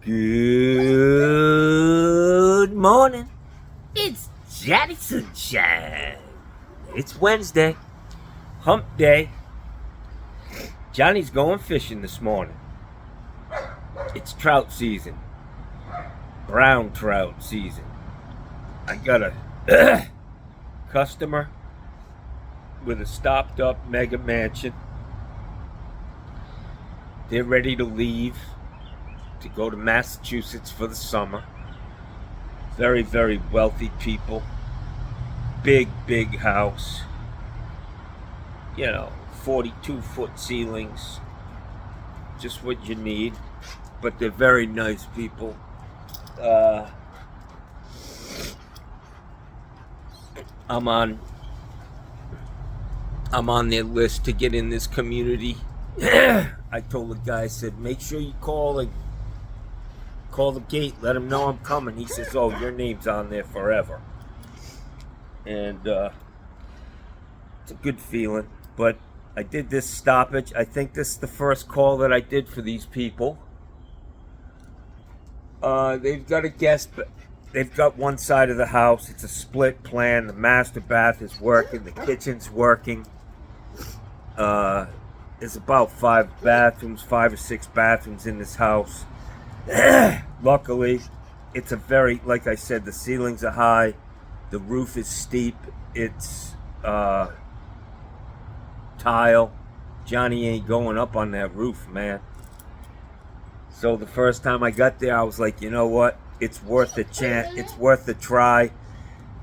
Good morning. It's Johnny Sunshine. It's Wednesday. Hump day. Johnny's going fishing this morning. It's trout season. Brown trout season. I got a customer with a stopped up mega mansion. They're ready to leave to go to Massachusetts for the summer. Very, very wealthy people. Big, big house. 42-foot ceilings. Just what you need. But they're very nice people. I'm on their list to get in this community. I told the guy, I said, make sure you call the gate, let them know I'm coming. He says, oh, your name's on there forever. And it's a good feeling. But I did this stoppage. I think this is the first call that I did for these people. They've got a guest, but they've got one side of the house. It's a split plan. The master bath is working. The kitchen's working. There's about 5 or 6 bathrooms in this house. Luckily, it's a very, like I said, the ceilings are high. The roof is steep. It's tile. Johnny ain't going up on that roof, man. So the first time I got there, I was like, you know what? It's worth a chance. It's worth a try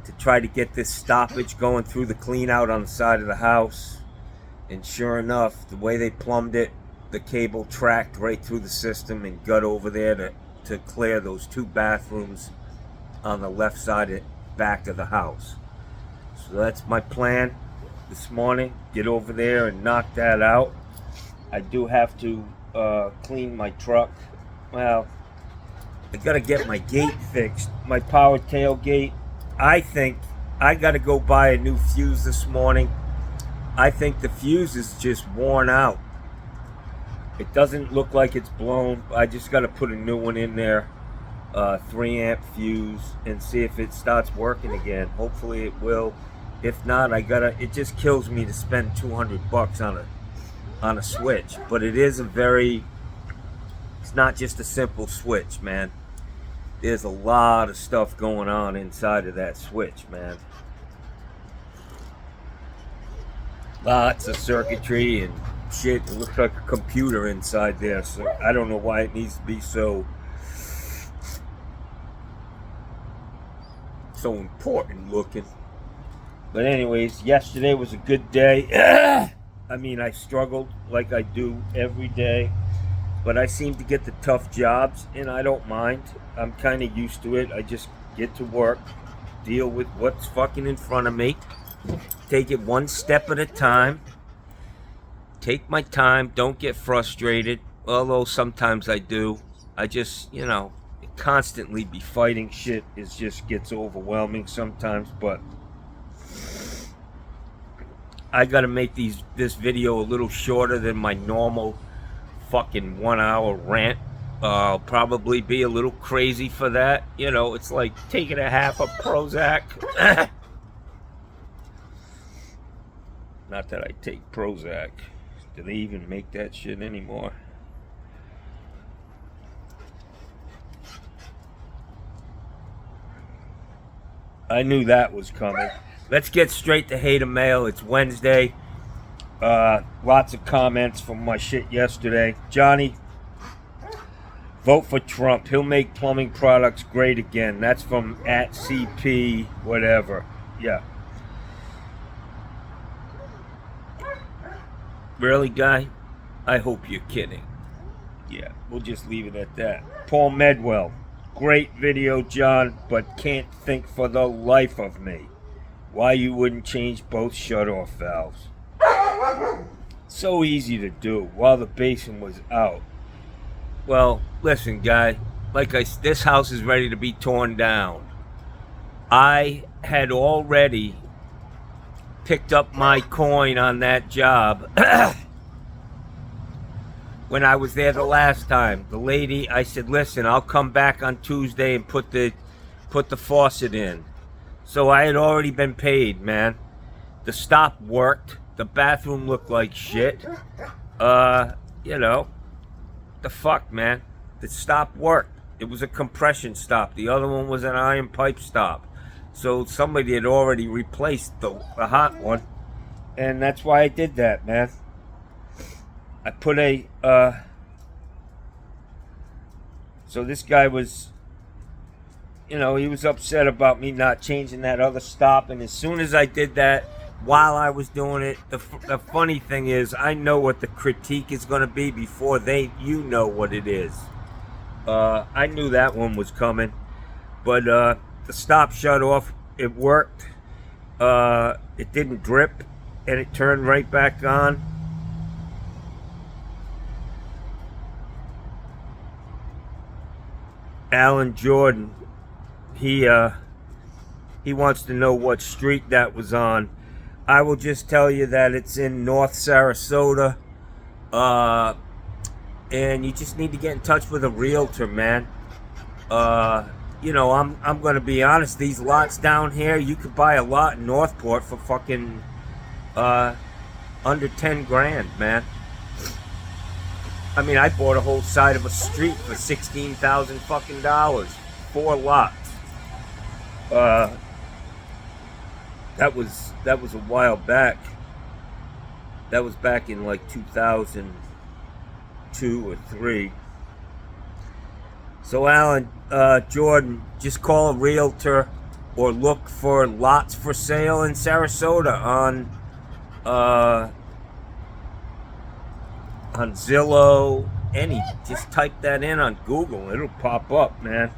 to get this stoppage going through the clean out on the side of the house. And sure enough, the way they plumbed it, the cable tracked right through the system and got over there to clear those 2 bathrooms on the left side back of the house. So that's my plan this morning. Get over there and knock that out. I do have to clean my truck. Well, I gotta get my gate fixed, my power tailgate. I think I gotta go buy a new fuse this morning. I think the fuse is just worn out. It doesn't look like it's blown. I just got to put a new one in there, 3-amp fuse, and see if it starts working again. Hopefully it will. If not, it just kills me to spend $200 on a switch. But it's not just a simple switch, man. There's a lot of stuff going on inside of that switch, man. Lots of circuitry and shit. It looks like a computer inside there, so I don't know why it needs to be so important looking. But anyways, yesterday was a good day. I mean, I struggled like I do every day, but I seem to get the tough jobs, and I don't mind. I'm kind of used to it. I just get to work, deal with what's fucking in front of me. Take it one step at a time. Take my time. Don't get frustrated. Although sometimes I do. I just, constantly be fighting shit. It just gets overwhelming sometimes. But I gotta make this video a little shorter than my normal fucking 1-hour rant. I'll probably be a little crazy for that. It's like taking a half a Prozac. Not that I take Prozac. Do they even make that shit anymore? I knew that was coming. Let's get straight to hater mail. It's Wednesday. Lots of comments from my shit yesterday. Johnny, vote for Trump. He'll make plumbing products great again. That's from @CP whatever. Yeah. Really, guy? I hope you're kidding. Yeah, we'll just leave it at that. Paul Medwell. Great video, John, but can't think for the life of me why you wouldn't change both shut-off valves. So easy to do while the basin was out. Well, listen, guy. This house is ready to be torn down. I had already picked up my coin on that job when I was there the last time. The lady, I said, listen, I'll come back on Tuesday and put the faucet in. So I had already been paid, man. The stop worked. The bathroom looked like shit. You know, the fuck, man. The stop worked. It was a compression stop. The other one was an iron pipe stop. So somebody had already replaced the hot one. And that's why I did that, man. I put a, so this guy was, you know, he was upset about me not changing that other stop. And as soon as I did that, while I was doing it, the funny thing is, I know what the critique is going to be before you know what it is. I knew that one was coming. But the stop shut off. It worked. It didn't drip. And it turned right back on. Alan Jordan, he wants to know what street that was on. I will just tell you that it's in North Sarasota, and you just need to get in touch with a realtor, man. You know, I'm gonna be honest. These lots down here, you could buy a lot in Northport for fucking under 10 grand, man. I mean, I bought a whole side of a street for $16,000 fucking dollars, 4 lots. That was a while back. That was back in like 2002 or 3. So Alan, Jordan, just call a realtor or look for lots for sale in Sarasota on Zillow, just type that in on Google, it'll pop up, man.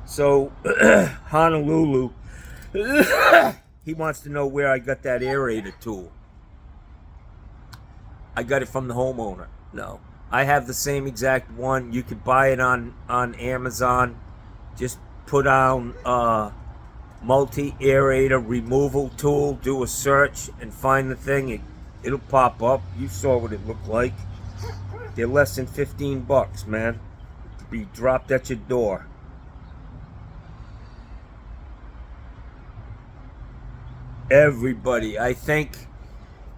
So Honolulu, he wants to know where I got that aerator tool. I got it from the homeowner. No, I have the same exact one. You could buy it on Amazon. Just put on multi-aerator removal tool, do a search and find the thing. It'll pop up. You saw what it looked like. They're less than $15, man. Be dropped at your door. Everybody, I think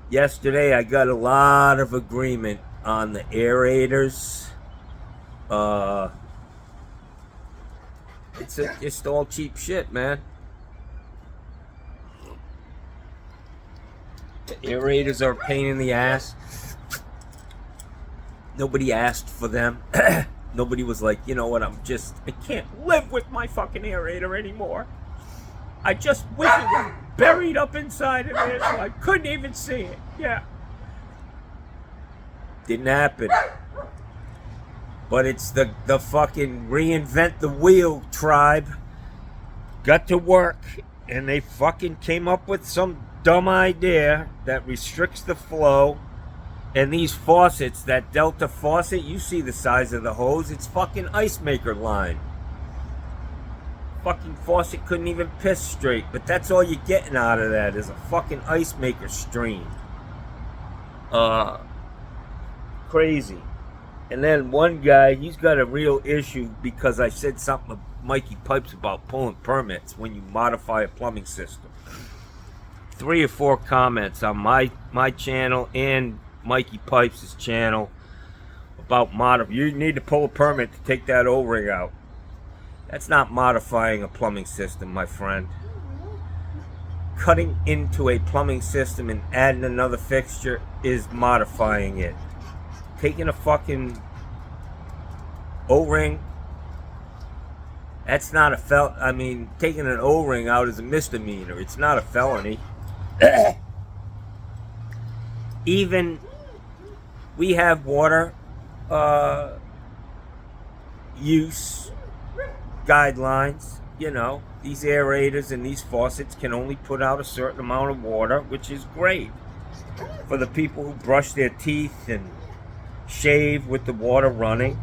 yesterday I got a lot of agreement on the aerators. It's just all cheap shit, man. The aerators are a pain in the ass. Nobody asked for them. Nobody was like, you know what, I can't live with my fucking aerator anymore. I just wish it was buried up inside of there so I couldn't even see it. Yeah. Didn't happen. But it's the fucking reinvent the wheel tribe. Got to work and they fucking came up with some dumb idea that restricts the flow. And these faucets, that Delta faucet, you see the size of the hose, it's fucking ice maker line. Fucking faucet couldn't even piss straight, but that's all you're getting out of that is a fucking ice maker stream. Crazy. And then one guy, he's got a real issue because I said something to Mikey Pipes about pulling permits when you modify a plumbing system. 3 or 4 comments on my channel and Mikey Pipes' channel about you need to pull a permit to take that O-ring out. That's not modifying a plumbing system, my friend. Cutting into a plumbing system and adding another fixture is modifying it. Taking a fucking O-ring, that's not a I mean, taking an O-ring out is a misdemeanor. It's not a felony. Even we have water use guidelines. You know, these aerators and these faucets can only put out a certain amount of water, which is great for the people who brush their teeth and shave with the water running.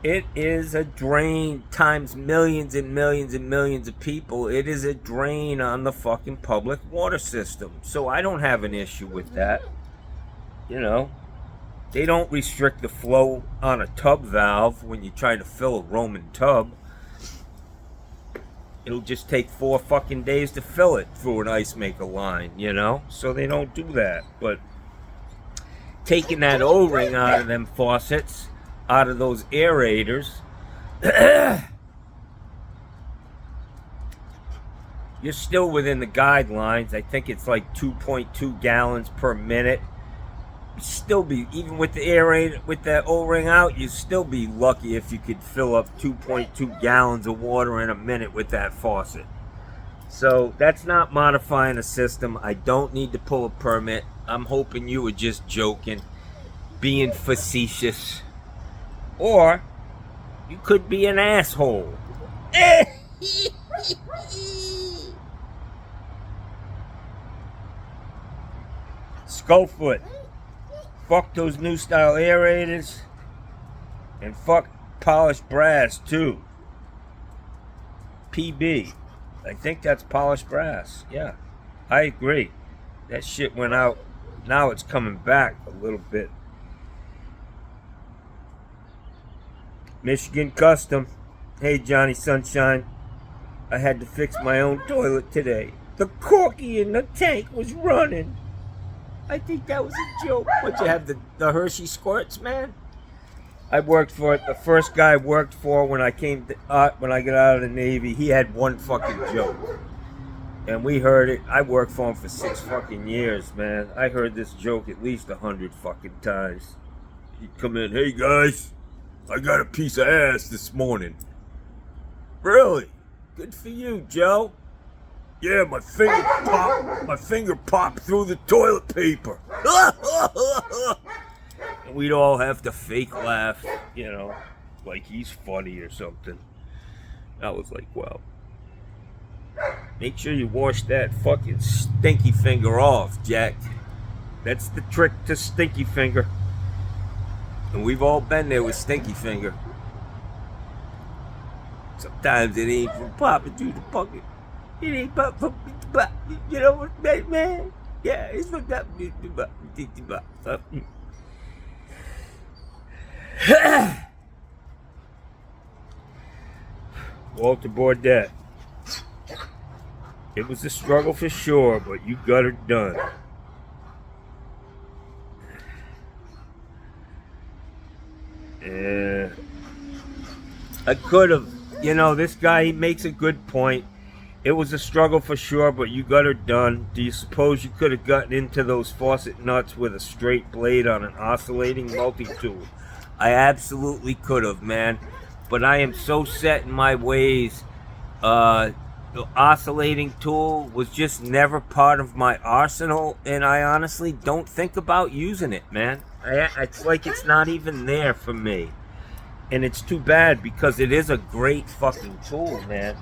It is a drain times millions and millions and millions of people. It is a drain on the fucking public water system. So I don't have an issue with that. You know, they don't restrict the flow on a tub valve when you try to fill a Roman tub. It'll just take 4 fucking days to fill it through an ice maker line, you know? So they don't do that. But taking that O-ring out of them faucets, out of those aerators, you're still within the guidelines. I think it's like 2.2 gallons per minute. Still be, even with the aerator, with that O-ring out, you'd still be lucky if you could fill up 2.2 gallons of water in a minute with that faucet. So that's not modifying a system. I don't need to pull a permit. I'm hoping you were just joking, being facetious. Or you could be an asshole. Skullfoot. Fuck those new style aerators. And fuck polished brass too. PB. I think that's polished brass. Yeah. I agree. That shit went out. Now it's coming back a little bit. Michigan Custom. Hey Johnny Sunshine. I had to fix my own toilet today. The corky in the tank was running. I think that was a joke. What, you have the Hershey squirts, man? I worked for it. The first guy I worked for when I when I got out of the Navy, he had one fucking joke. And we heard it. I worked for him for 6 fucking years, man. I heard this joke at least 100 fucking times. He'd come in, hey guys, I got a piece of ass this morning. Really? Good for you, Joe. Yeah, my finger popped through the toilet paper. And we'd all have to fake laugh, you know, like he's funny or something. I was like, well, make sure you wash that fucking stinky finger off, Jack. That's the trick to stinky finger. And we've all been there with stinky finger. Sometimes it ain't from popping through the bucket. It ain't but from, you know what, man? Yeah, it's from that. Walter Bourdette. It was a struggle for sure, but you got it done. Yeah. I could have, you know, this guy, he makes a good point. It was a struggle for sure, but you got her done. Do you suppose you could have gotten into those faucet nuts with a straight blade on an oscillating multi-tool? I absolutely could have, man. But I am so set in my ways. The oscillating tool was just never part of my arsenal, and I honestly don't think about using it, man. It's like it's not even there for me. And it's too bad because it is a great fucking tool, man.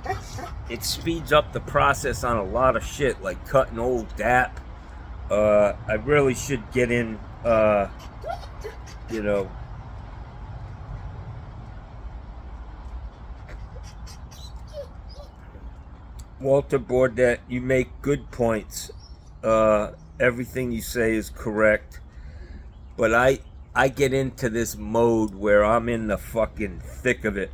It speeds up the process on a lot of shit, like cutting old DAP. I really should get in, you know. Walter Bourdette, you make good points. Everything you say is correct. But I get into this mode where I'm in the fucking thick of it.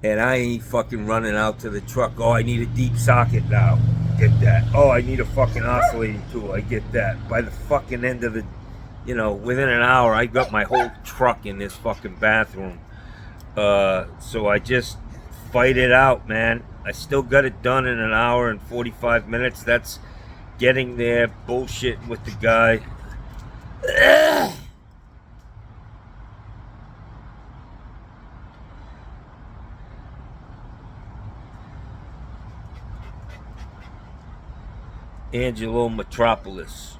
And I ain't fucking running out to the truck. Oh, I need a deep socket now. Get that. Oh, I need a fucking oscillating tool. I get that. By the fucking end of the, you know, within an hour, I got my whole truck in this fucking bathroom. So I just fight it out, man. I still got it done in an hour and 45 minutes. That's getting there, bullshitting with the guy. Angelo Metropolis.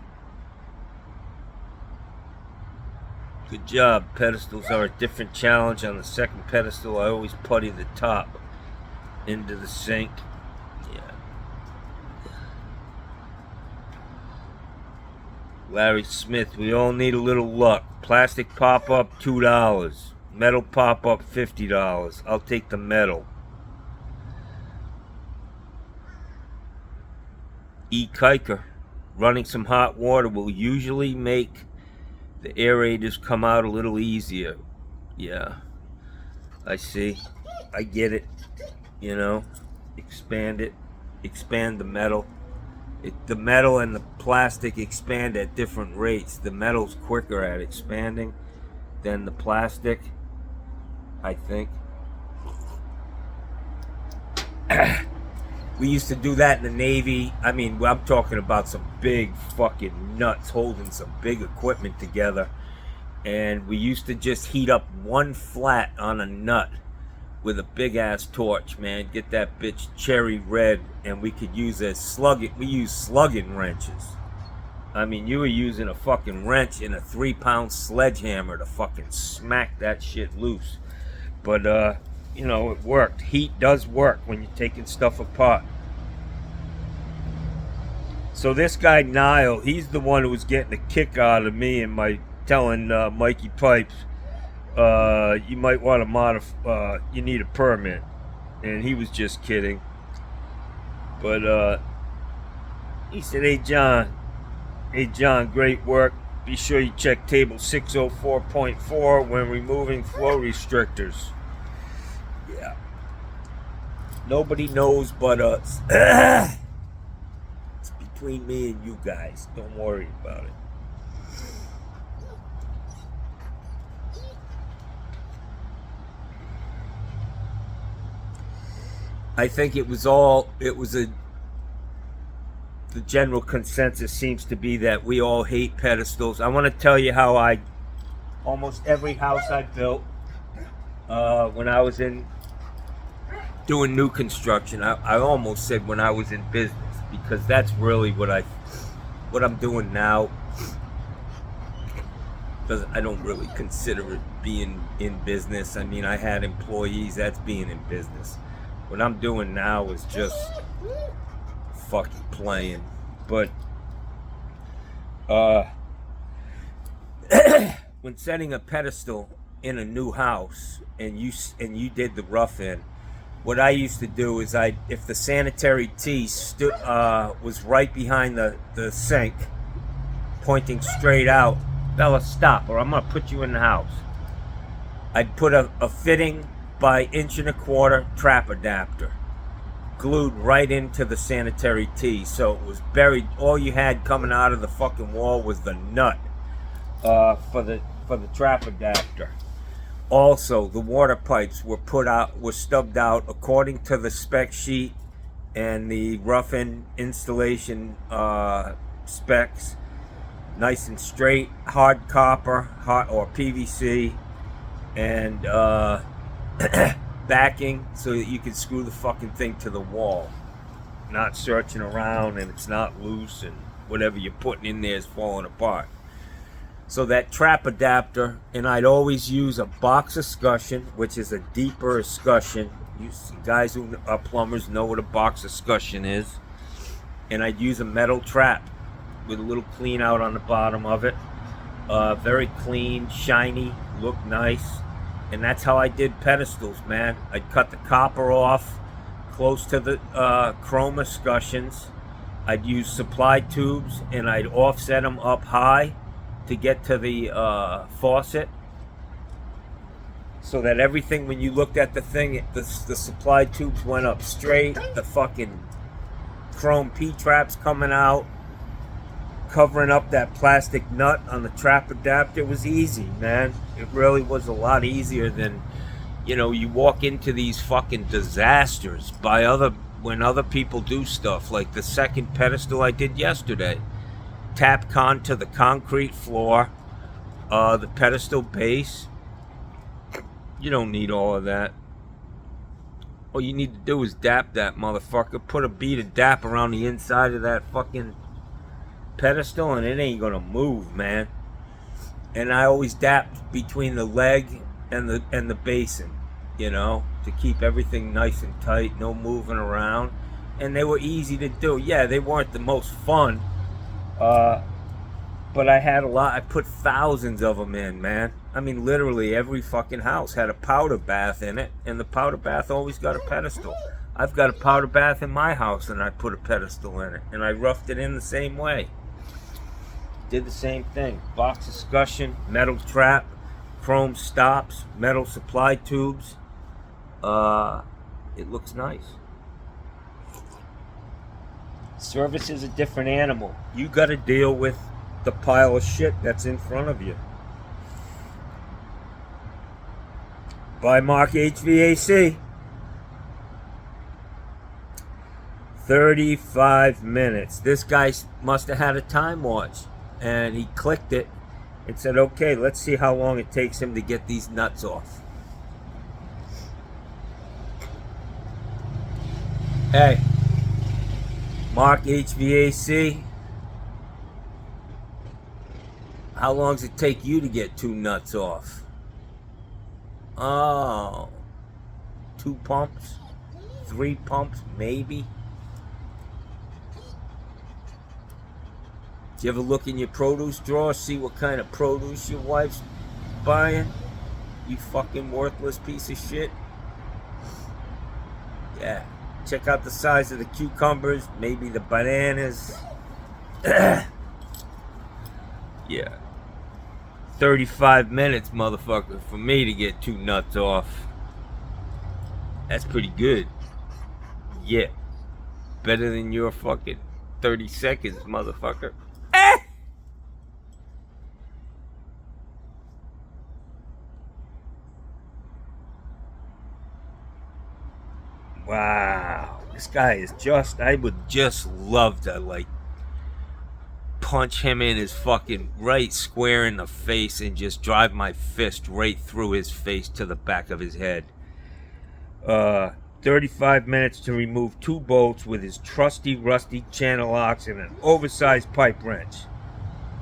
Good job. Pedestals are a different challenge. On the second pedestal, I always putty the top into the sink. Yeah. Larry Smith, we all need a little luck. Plastic pop-up, $2. Metal pop-up, $50. I'll take the metal. E-kiker. Running some hot water will usually make the aerators come out a little easier. Yeah, I see. I get it. You know, expand it. Expand the metal. The metal and the plastic expand at different rates. The metal's quicker at expanding than the plastic, I think. We used to do that in the Navy. I mean, I'm talking about some big fucking nuts holding some big equipment together. And we used to just heat up one flat on a nut with a big ass torch, man. Get that bitch cherry red, and we could use we use slugging wrenches. I mean, you were using a fucking wrench and a 3-pound sledgehammer to fucking smack that shit loose. But you know, it worked. Heat does work when you're taking stuff apart. So this guy Niall, he's the one who was getting a kick out of me and my telling Mikey Pipes, you might want to modify, you need a permit. And he was just kidding. But he said, hey John, great work. Be sure you check table 604.4 when removing flow restrictors. Yeah. Nobody knows but us. It's between me and you guys. Don't worry about it. I think the general consensus seems to be that we all hate pedestals. I want to tell you how almost every house I built, when I was doing new construction, I almost said when I was in business, because that's really what I'm doing now. Because I don't really consider it being in business. I mean, I had employees, that's being in business. What I'm doing now is just fucking playing. But when setting a pedestal in a new house and you did the rough in, what I used to do is if the sanitary tee was right behind the sink, pointing straight out, Bella, stop, or I'm gonna put you in the house. I'd put a fitting by 1.25 inch trap adapter glued right into the sanitary tee, so it was buried. All you had coming out of the fucking wall was the nut for the trap adapter. Also, the water pipes were stubbed out according to the spec sheet and the rough-in installation specs. Nice and straight, hard copper, or PVC, and backing so that you can screw the fucking thing to the wall, not searching around and it's not loose and whatever you're putting in there is falling apart. So that trap adapter, and I'd always use a box escutcheon, which is a deeper escutcheon. You guys who are plumbers know what a box escutcheon is. And I'd use a metal trap with a little clean out on the bottom of it. Very clean, shiny, looked nice. And that's how I did pedestals, man. I'd cut the copper off close to the chrome escutcheons. I'd use supply tubes and I'd offset them up high to get to the faucet, so that everything, when you looked at the thing, the supply tubes went up straight. The fucking chrome P-traps coming out, covering up that plastic nut on the trap adapter was easy, man. It really was a lot easier than, you walk into these fucking disasters when other people do stuff, like the second pedestal I did yesterday. Tapcon to the concrete floor, the pedestal base. You don't need all of that. All you need to do is dap that motherfucker. Put a bead of dap around the inside of that fucking pedestal and it ain't gonna move, man. And I always dapped between the leg and the basin, to keep everything nice and tight, no moving around. And they were easy to do. Yeah, they weren't the most fun. But I had a lot. I put thousands of them in, man. I mean, literally every fucking house had a powder bath in it, and the powder bath always got a pedestal. I've got a powder bath in my house, and I put a pedestal in it, and I roughed it in the same way. Did the same thing. Box escutcheon, metal trap, chrome stops, metal supply tubes. It looks nice. Service is a different animal. You got to deal with the pile of shit that's in front of you. By Mark HVAC. 35 minutes. This guy must have had a time watch, and he clicked it and said, okay, let's see how long it takes him to get these nuts off. Hey, Mark HVAC, how long does it take you to get 2 nuts off? Oh, 2 pumps, 3 pumps, maybe. Do you ever look in your produce drawer, see what kind of produce your wife's buying? You fucking worthless piece of shit. Yeah. Check out the size of the cucumbers, maybe the bananas. Yeah. 35 minutes, motherfucker, for me to get 2 nuts off. That's pretty good. Yeah. Better than your fucking 30 seconds, motherfucker. Wow, this guy is just, I would just love to, like, punch him in his fucking right square in the face and just drive my fist right through his face to the back of his head. 35 minutes to remove 2 bolts with his trusty, rusty channel locks and an oversized pipe wrench.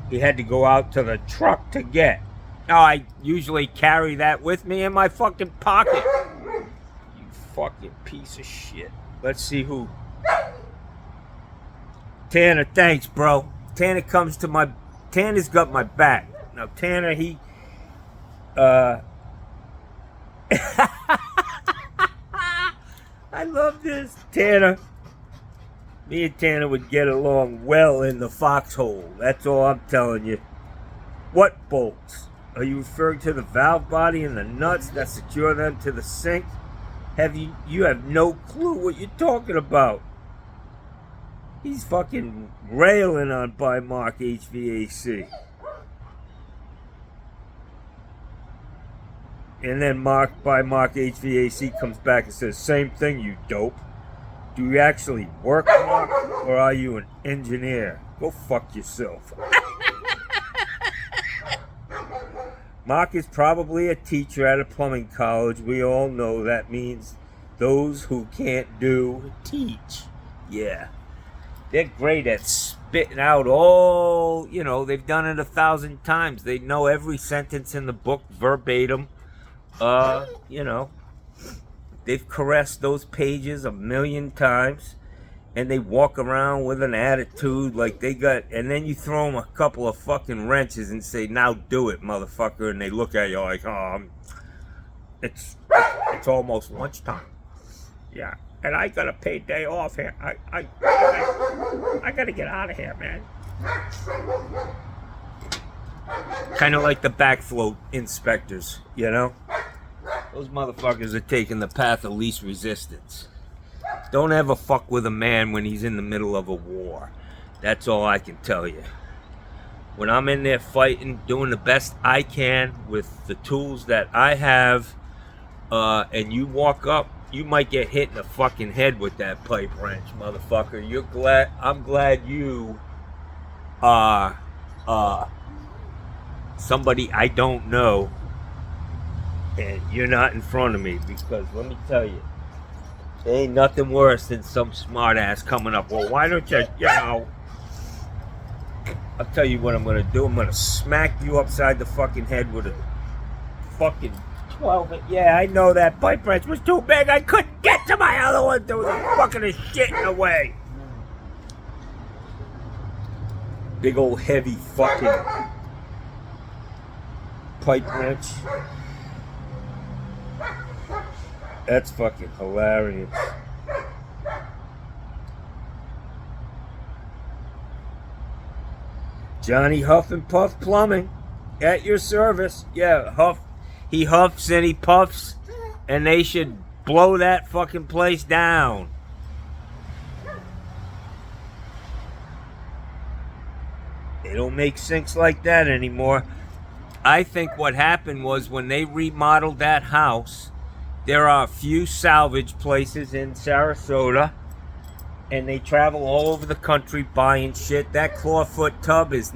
He had to go out to the truck to get. Now, I usually carry that with me in my fucking pocket. Fucking piece of shit. Let's see who. Tanner, thanks, bro. Tanner comes to my. Tanner's got my back. Now, Tanner, he. I love this. Tanner. Me and Tanner would get along well in the foxhole. That's all I'm telling you. What bolts? Are you referring to the valve body and the nuts that secure them to the sink? You have no clue what you're talking about. He's fucking railing on by Mark HVAC. And then Mark HVAC comes back and says, same thing, you dope. Do you actually work, Mark, or are you an engineer? Go fuck yourself. Mark is probably a teacher at a plumbing college. We all know that means those who can't do, teach. Yeah. They're great at spitting out all, they've done it 1,000 times. They know every sentence in the book verbatim. They've caressed those pages 1,000,000 times. And they walk around with an attitude like they got, and then you throw them a couple of fucking wrenches and say, now do it, motherfucker. And they look at you like, it's almost lunchtime. Yeah, and I got a paid day off here. I got to get out of here, man. Kind of like the backflow inspectors, Those motherfuckers are taking the path of least resistance. Don't ever fuck with a man when he's in the middle of a war. That's all I can tell you. When I'm in there fighting, doing the best I can with the tools that I have, and you walk up, you might get hit in the fucking head with that pipe wrench, motherfucker. I'm glad you are somebody I don't know, and you're not in front of me, because let me tell you, there ain't nothing worse than some smart ass coming up. Well, why don't you, I'll tell you what I'm going to do. I'm going to smack you upside the fucking head with a fucking 12. Yeah, I know that pipe wrench was too big. I couldn't get to my other one. There was a fucking shit in the way. Big old heavy fucking pipe wrench. That's fucking hilarious. Johnny Huff and Puff Plumbing at your service. Yeah, Huff. He huffs and he puffs, and they should blow that fucking place down. They don't make sinks like that anymore. I think what happened was when they remodeled that house, there are a few salvage places in Sarasota, and they travel all over the country buying shit. That clawfoot tub was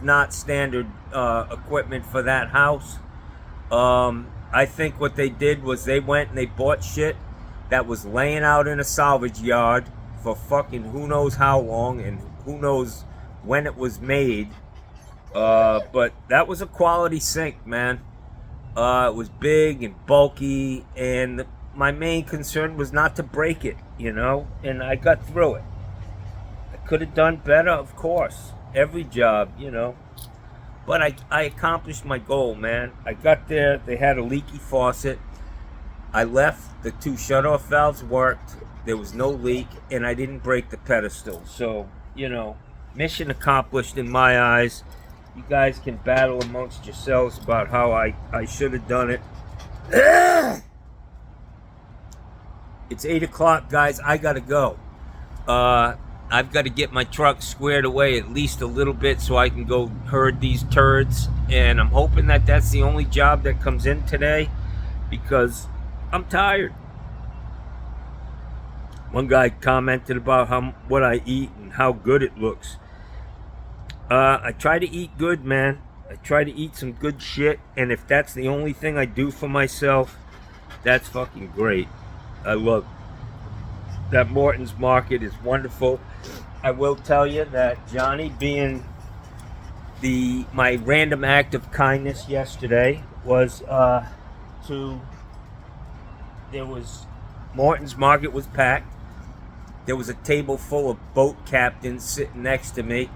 not standard equipment for that house. I think what they did was they went and they bought shit that was laying out in a salvage yard for fucking who knows how long and who knows when it was made. But that was a quality sink, man. It was big and bulky, and my main concern was not to break it, you know, and I got through it. I could have done better, of course. Every job, you know. But I accomplished my goal, man. I got there, they had a leaky faucet. I left, the 2 shutoff valves worked, there was no leak, and I didn't break the pedestal. So, you know, mission accomplished in my eyes. You guys can battle amongst yourselves about how I should have done it. It's 8 o'clock, guys. I gotta go. I've got to get my truck squared away at least a little bit so I can go herd these turds. And I'm hoping that that's the only job that comes in today because I'm tired. One guy commented about what I eat and how good it looks. I try to eat good, man. I try to eat some good shit. And if that's the only thing I do for myself, that's fucking great. I love that Morton's Market is wonderful. I will tell you that Johnny, being my random act of kindness yesterday was Morton's Market was packed. There was a table full of boat captains sitting next to me,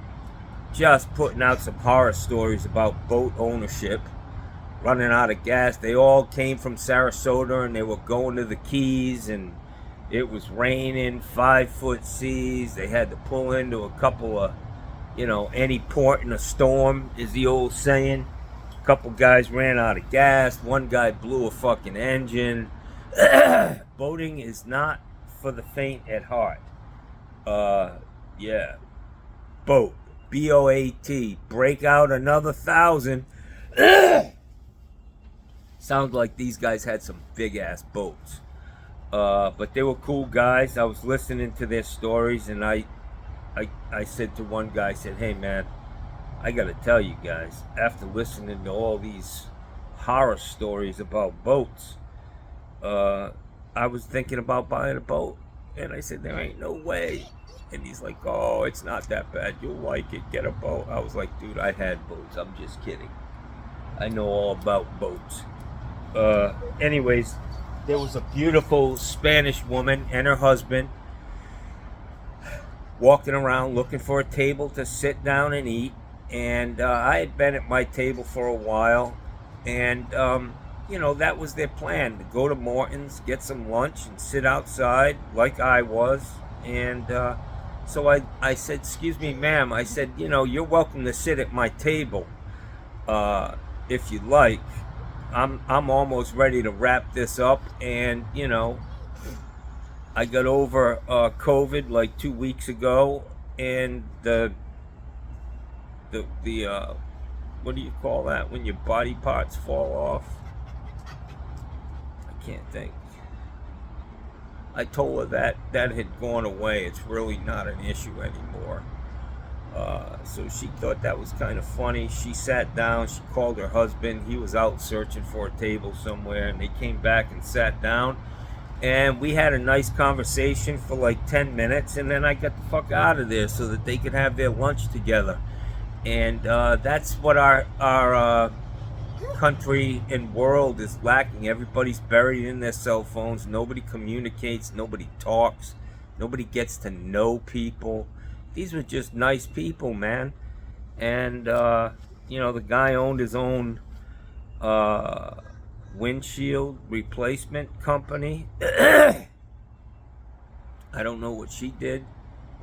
just putting out some horror stories about boat ownership, running out of gas. They all came from Sarasota and they were going to the Keys, and it was raining, 5-foot seas. They had to pull into a couple of, you know, any port in a storm is the old saying. A couple guys ran out of gas. One guy blew a fucking engine. Boating is not for the faint at heart. Yeah. Boat. B-O-A-T. Break out another 1,000. Sounds like these guys had some big ass boats. But they were cool guys. I was listening to their stories, and I said to one guy, I said, hey man, I gotta tell you guys, after listening to all these horror stories about boats, I was thinking about buying a boat. And I said, there ain't no way. And he's like, oh, it's not that bad, you'll like it, get a boat. I was like, dude, I had boats, I'm just kidding. I know all about boats. Anyways, there was a beautiful Spanish woman and her husband walking around looking for a table to sit down and eat. And I had been at my table for a while. And, you know, that was their plan, to go to Morton's, get some lunch, and sit outside like I was. And so I said, excuse me, ma'am. I said, you know, you're welcome to sit at my table if you like. I'm almost ready to wrap this up, and you know, I got over COVID like 2 weeks ago, and the what do you call that when your body parts fall off? I can't think. I told her that had gone away. It's really not an issue anymore. So she thought that was kind of funny. She sat down, she called her husband. He was out searching for a table somewhere, and they came back and sat down. And we had a nice conversation for like 10 minutes, and then I got the fuck out of there so that they could have their lunch together. And that's what our country and world is lacking. Everybody's buried in their cell phones. Nobody communicates. Nobody talks. Nobody gets to know people. these were just nice people, man. And you know, the guy owned his own windshield replacement company. I don't know what she did,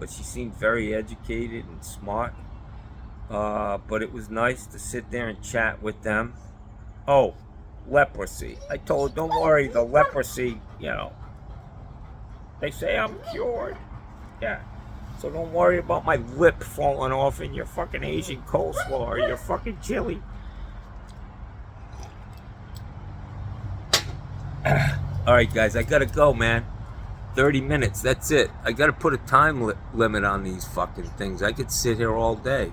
but she seemed very educated and smart. But it was nice to sit there and chat with them. Oh, leprosy. I told her, don't worry, the leprosy, you know, they say I'm cured. Yeah. So don't worry about my lip falling off in your fucking Asian coleslaw or your fucking chili. All right, guys, I gotta go, man. 30 minutes, that's it. I gotta put a time limit on these fucking things. I could sit here all day.